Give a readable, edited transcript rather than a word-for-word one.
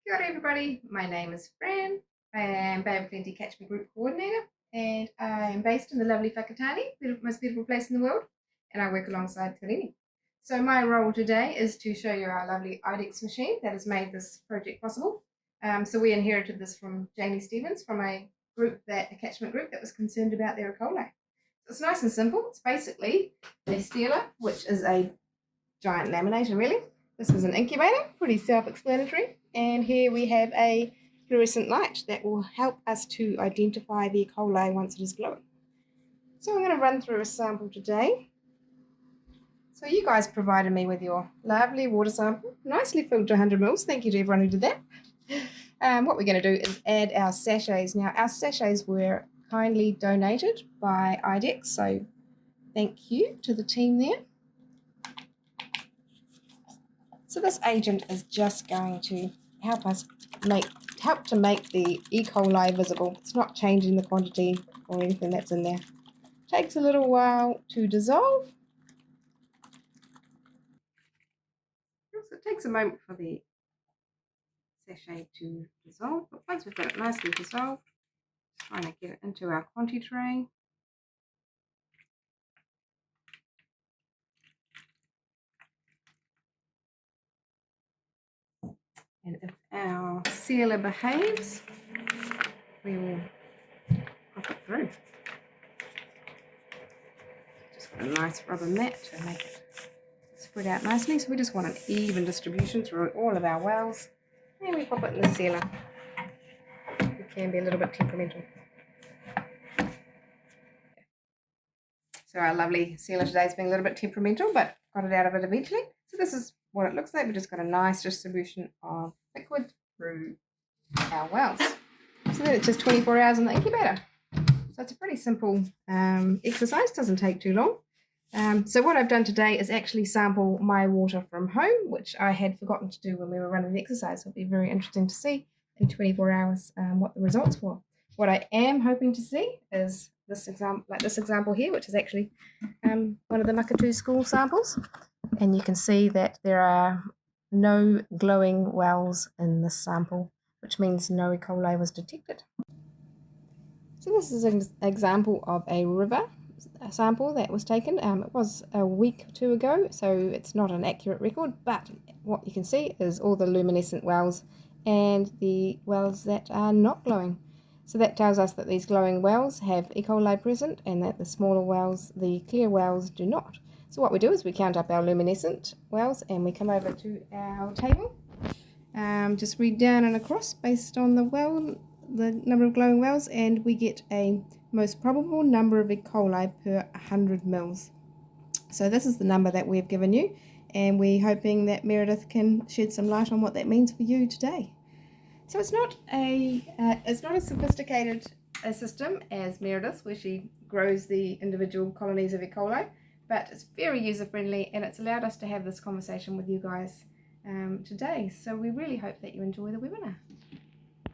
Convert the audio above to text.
Kia ora everybody, my name is Fran. I am Bay of Plenty Catchment Group Coordinator and I am based in the lovely Whakatane, the most beautiful place in the world, and I work alongside Te Reni. So my role today is to show you our lovely idexx machine that has made this project possible. So we inherited this from Jamie Stevens from a catchment group that was concerned about their E-coli. So it's nice and simple. It's basically a sealer, which is a giant laminator really. This is an incubator, pretty self-explanatory. And here we have a fluorescent light that will help us to identify the E-coli once it is glowing. So I'm going to run through a sample today. So you guys provided me with your lovely water sample, nicely filled to 100 mils. Thank you to everyone who did that. What we're going to do is add our sachets. Now our sachets were kindly donated by idexx, so thank you to the team there. So this agent is just going to help to make the E-coli visible. It's not changing the quantity or anything that's in there. It takes a little while to dissolve. So it takes a moment for the sachet to dissolve, but once we've got it nicely dissolved, trying to get it into our quantity tray. And if our sealer behaves, we will pop it through. Just got a nice rubber mat to make it spread out nicely. So we just want an even distribution through all of our wells. And we pop it in the sealer. It can be a little bit temperamental. So our lovely sealer today has been a little bit temperamental, but got it out of it eventually. So this is what it looks like. We've just got a nice distribution of liquid through our wells. So then it's just 24 hours in the incubator. So it's a pretty simple exercise, doesn't take too long. So what I've done today is actually sample my water from home, which I had forgotten to do when we were running the exercise. It'll be very interesting to see in 24 hours what the results were. What I am hoping to see is this example here, which is actually one of the Makatu school samples. And you can see that there are no glowing wells in this sample, which means no E-coli was detected. So this is an example of a river sample that was taken. It was a week or two ago, so it's not an accurate record, but what you can see is all the luminescent wells and the wells that are not glowing. So that tells us that these glowing wells have E-coli present and that the smaller wells, the clear wells, do not. So what we do is we count up our luminescent wells and we come over to our table. Just read down and across based on the number of glowing wells, and we get a most probable number of E-coli per 100 mils. So this is the number that we've given you, and we're hoping that Meredith can shed some light on what that means for you today. So it's not as sophisticated a system as Meredith, where she grows the individual colonies of E-coli, but it's very user-friendly, and it's allowed us to have this conversation with you guys today. So we really hope that you enjoy the webinar.